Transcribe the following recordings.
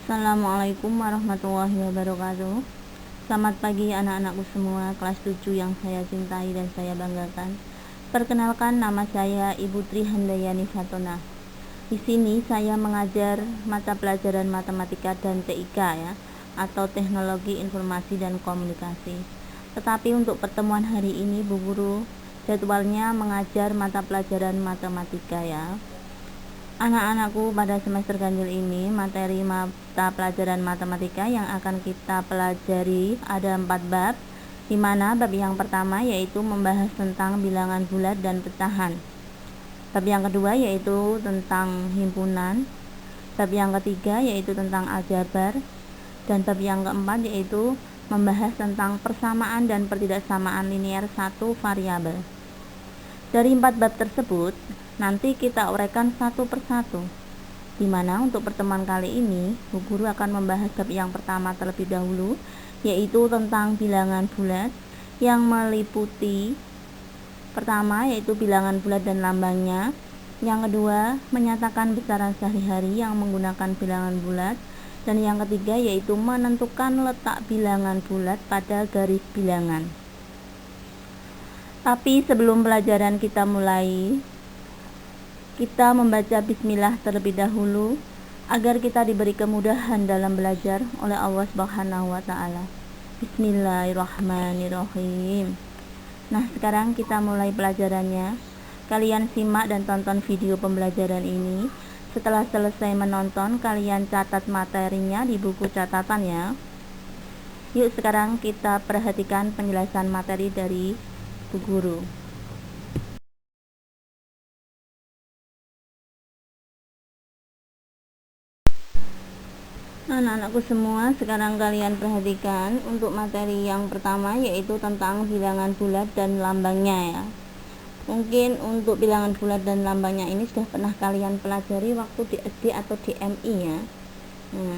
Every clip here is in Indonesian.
Assalamualaikum warahmatullahi wabarakatuh. Selamat pagi anak-anakku semua kelas 7 yang saya cintai dan saya banggakan. Perkenalkan, nama saya Ibu Tri Handayani Fatona. Di sini saya mengajar mata pelajaran matematika dan TIK ya, atau Teknologi Informasi dan Komunikasi. Tetapi untuk pertemuan hari ini Bu Guru jadwalnya mengajar mata pelajaran matematika ya. Anak-anakku, pada semester ganjil ini materi mata pelajaran matematika yang akan kita pelajari ada 4 bab, di mana bab yang pertama yaitu membahas tentang bilangan bulat dan pecahan. Bab yang kedua yaitu tentang himpunan. Bab yang ketiga yaitu tentang aljabar, dan bab yang keempat yaitu membahas tentang persamaan dan pertidaksamaan linear satu variabel. Dari 4 bab tersebut nanti kita uraikan satu persatu, di mana untuk pertemuan kali ini Bu Guru akan membahas bab yang pertama terlebih dahulu, yaitu tentang bilangan bulat, yang meliputi pertama yaitu bilangan bulat dan lambangnya, yang kedua menyatakan besaran sehari-hari yang menggunakan bilangan bulat, dan yang ketiga yaitu menentukan letak bilangan bulat pada garis bilangan. Tapi sebelum pelajaran kita mulai, kita membaca bismillah terlebih dahulu agar kita diberi kemudahan dalam belajar oleh Allah Subhanahu wa taala. Bismillahirrahmanirrahim. Nah, sekarang kita mulai pelajarannya. Kalian simak dan tonton video pembelajaran ini. Setelah selesai menonton, kalian catat materinya di buku catatan ya. Yuk sekarang kita perhatikan penjelasan materi dari Bu Guru. Anak-anakku semua, sekarang kalian perhatikan untuk materi yang pertama yaitu tentang bilangan bulat dan lambangnya ya. Mungkin untuk bilangan bulat dan lambangnya ini sudah pernah kalian pelajari waktu di SD atau di MI ya.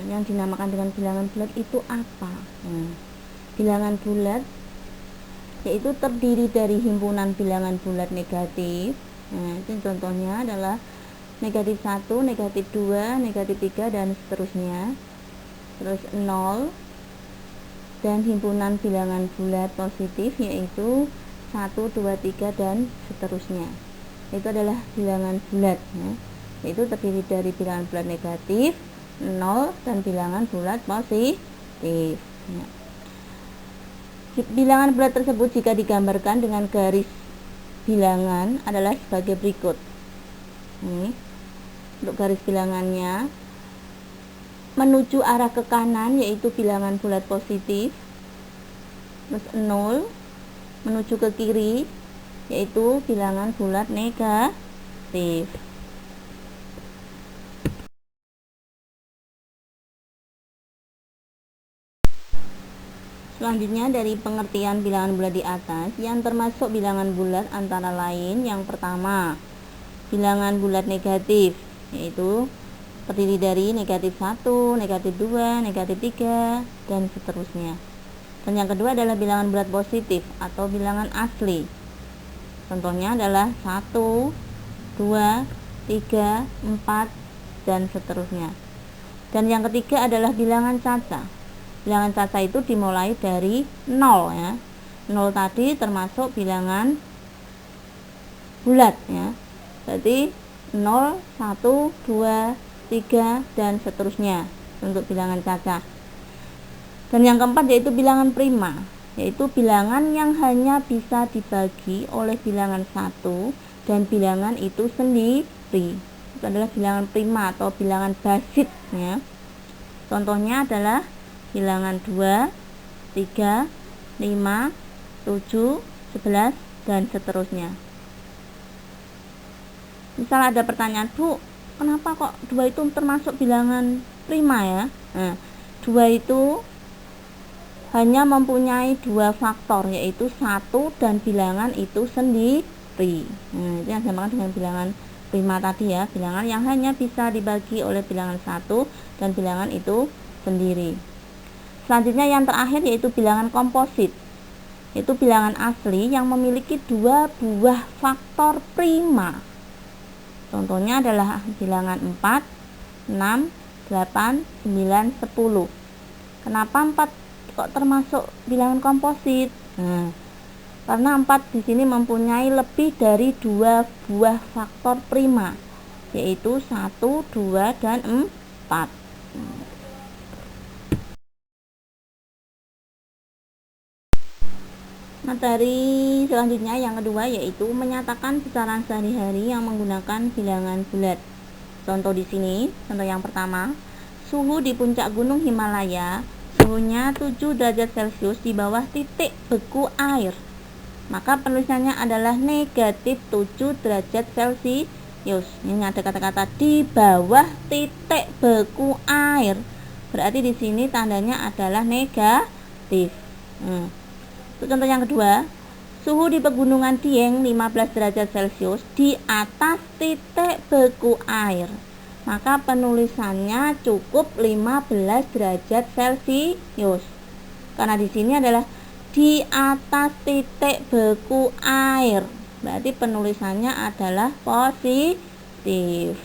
Yang dinamakan dengan bilangan bulat itu apa? Bilangan bulat yaitu terdiri dari himpunan bilangan bulat negatif. Itu contohnya adalah negatif 1, negatif 2, negatif 3 dan seterusnya. Terus 0, dan himpunan bilangan bulat positif yaitu 1, 2, 3 dan seterusnya. Itu adalah bilangan bulat ya. Yaitu terdiri dari bilangan bulat negatif, 0 dan bilangan bulat positif ya. Bilangan bulat tersebut jika digambarkan dengan garis bilangan adalah sebagai berikut. Ini untuk garis bilangannya menuju arah ke kanan yaitu bilangan bulat positif, terus 0 menuju ke kiri yaitu bilangan bulat negatif. Selanjutnya, dari pengertian bilangan bulat di atas, yang termasuk bilangan bulat antara lain yang pertama, bilangan bulat negatif, yaitu terdiri dari negatif 1, negatif 2, negatif 3, dan seterusnya. Dan yang kedua adalah bilangan bulat positif atau bilangan asli. Contohnya adalah 1, 2, 3, 4, dan seterusnya. Dan yang ketiga adalah bilangan caca. Bilangan caca itu dimulai dari 0 ya. 0 tadi termasuk bilangan bulat ya. Berarti 0, 1, 2, 3 dan seterusnya untuk bilangan caca. Dan yang keempat yaitu bilangan prima, yaitu bilangan yang hanya bisa dibagi oleh bilangan 1 dan bilangan itu sendiri. Itu adalah bilangan prima atau bilangan basit ya. Contohnya adalah bilangan 2, 3, 5, 7, 11 dan seterusnya. Misal ada pertanyaan, Bu, kenapa kok 2 itu termasuk bilangan prima ya? 2 itu hanya mempunyai 2 faktor, yaitu 1 dan bilangan itu sendiri. Itu yang dinamakan dengan bilangan prima tadi ya, bilangan yang hanya bisa dibagi oleh bilangan 1 dan bilangan itu sendiri. Selanjutnya yang terakhir yaitu bilangan komposit, yaitu bilangan asli yang memiliki 2 buah faktor prima. Contohnya adalah bilangan 4, 6, 8, 9, 10. Kenapa 4 kok termasuk bilangan komposit? Nah, karena 4 di sini mempunyai lebih dari 2 buah faktor prima, yaitu 1, 2, dan 4. Materi selanjutnya yang kedua yaitu menyatakan besaran sehari-hari yang menggunakan bilangan bulat. Contoh di sini, contoh yang pertama, suhu di puncak gunung Himalaya, suhunya 7 derajat Celcius di bawah titik beku air. Maka penulisannya adalah negatif 7 derajat Celcius. Ini ada kata-kata di bawah titik beku air. Berarti di sini tandanya adalah negatif. Contoh yang kedua, suhu di pegunungan Dieng 15 derajat Celcius di atas titik beku air. Maka penulisannya cukup 15 derajat Celcius. Karena di sini adalah di atas titik beku air. Berarti penulisannya adalah positif.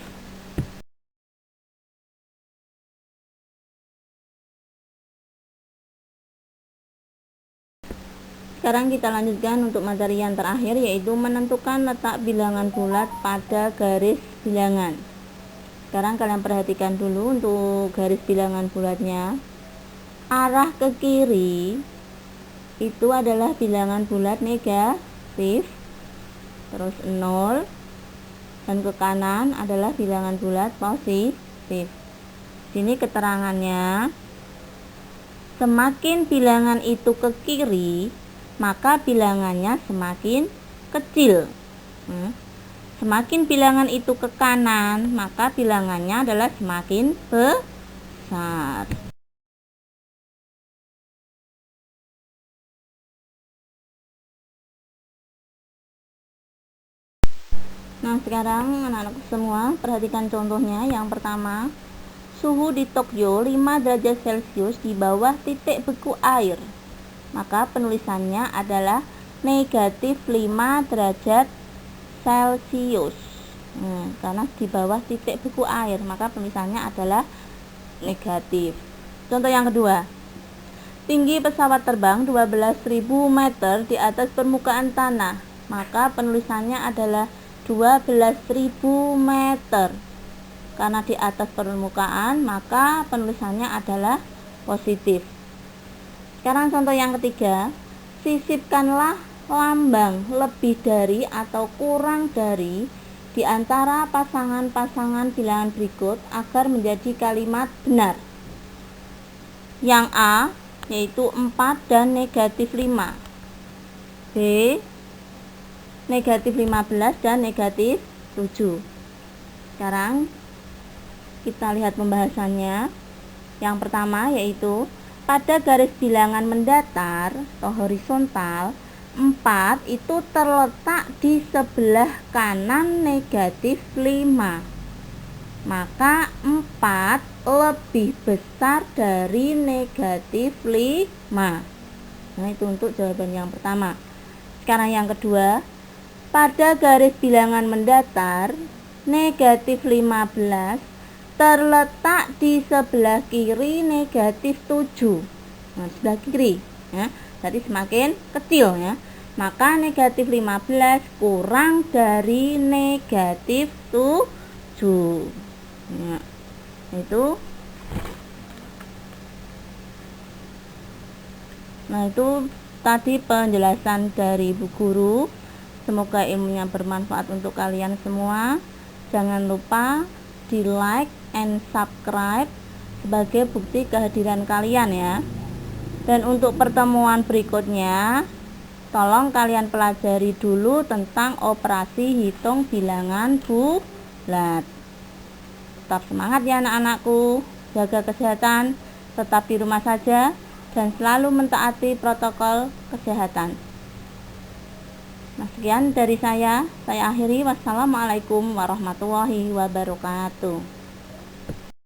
Sekarang kita lanjutkan untuk materi yang terakhir, yaitu menentukan letak bilangan bulat pada garis bilangan. Sekarang kalian perhatikan dulu untuk garis bilangan bulatnya. Arah ke kiri itu adalah bilangan bulat negatif, terus 0, dan ke kanan adalah bilangan bulat positif. Sini keterangannya, semakin bilangan itu ke kiri, maka bilangannya semakin kecil. Semakin bilangan itu ke kanan, maka bilangannya adalah semakin besar. Nah, sekarang anak-anakku semua perhatikan contohnya. Yang pertama, suhu di Tokyo 5 derajat Celcius di bawah titik beku air. Maka penulisannya adalah negatif 5 derajat Celcius. Karena di bawah titik beku air, maka penulisannya adalah negatif. Contoh yang kedua, tinggi pesawat terbang 12.000 meter di atas permukaan tanah. Maka penulisannya adalah 12.000 meter. Karena di atas permukaan, maka penulisannya adalah positif. Sekarang contoh yang ketiga, sisipkanlah lambang lebih dari atau kurang dari di antara pasangan-pasangan bilangan berikut agar menjadi kalimat benar. Yang A yaitu 4 dan negatif 5. B, negatif 15 dan negatif 7. Sekarang kita lihat pembahasannya. Yang pertama yaitu pada garis bilangan mendatar atau horizontal, 4 itu terletak di sebelah kanan negatif 5. Maka 4 lebih besar dari negatif 5. Nah, itu untuk jawaban yang pertama. Sekarang yang kedua, pada garis bilangan mendatar, negatif 15 terletak di sebelah kiri negatif 7. Nah, sebelah kiri ya, berarti semakin kecil ya. Maka negatif 15 kurang dari negatif 7. Ya, itu. Nah, itu tadi penjelasan dari Bu Guru. Semoga ilmunya bermanfaat untuk kalian semua. Jangan lupa di like and subscribe sebagai bukti kehadiran kalian ya. Dan untuk pertemuan berikutnya, tolong kalian pelajari dulu tentang operasi hitung bilangan bulat. Tetap semangat ya anak-anakku, jaga kesehatan, tetap di rumah saja, dan selalu mentaati protokol kesehatan. Nah, sekian dari saya akhiri. Wassalamualaikum warahmatullahi wabarakatuh.